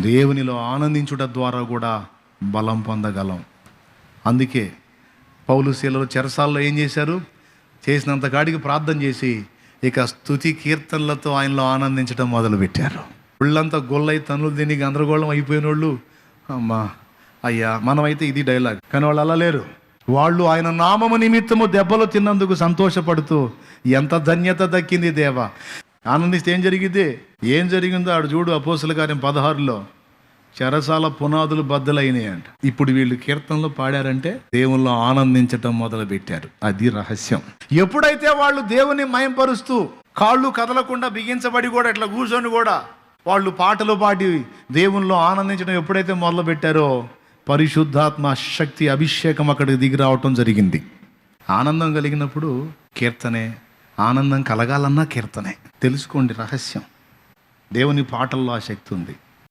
దేవునిలో ఆనందించుట ద్వారా కూడా బలం పొందగలం. అందుకే పౌలు శీలలు చెరసాల్లో ఏం చేశారు? చేసినంత కాడికి ప్రార్థన చేసి ఇక స్తుతి కీర్తనలతో ఆయనలో ఆనందించడం మొదలుపెట్టారు. ఒళ్ళంతా గొల్లై తనులు తిని గందరగోళం అయిపోయిన వాళ్ళు, అమ్మా అయ్యా మనమైతే ఇది డైలాగ్, కానీ వాళ్ళు అలా లేరు. వాళ్ళు ఆయన నామము నిమిత్తము దెబ్బలు తిన్నందుకు సంతోషపడుతూ ఎంత ధన్యత దక్కింది దేవా. ఆనందిస్తే ఏం జరిగిందో ఆడు చూడు. అపోస్తల కార్యం 16లో చెరసాల పునాదులు బద్దలైనాయి అంట. ఇప్పుడు వీళ్ళు కీర్తనలు పాడారంటే దేవుల్లో ఆనందించటం మొదలు పెట్టారు. అది రహస్యం. ఎప్పుడైతే వాళ్ళు దేవుని మయంపరుస్తూ కాళ్ళు కదలకుండా బిగించబడి కూడా ఇట్లా కూర్చొని కూడా వాళ్ళు పాటలు పాడి దేవుల్లో ఆనందించడం ఎప్పుడైతే మొదలు పెట్టారో పరిశుద్ధాత్మ శక్తి అభిషేకం అక్కడికి దిగి రావటం జరిగింది. ఆనందం కలిగినప్పుడు కీర్తనే, ఆనందం కలగాలన్నా కీర్తనే. తెలుసుకోండి రహస్యం. దేవుని పాటల్లో ఆ శక్తి ఉంది.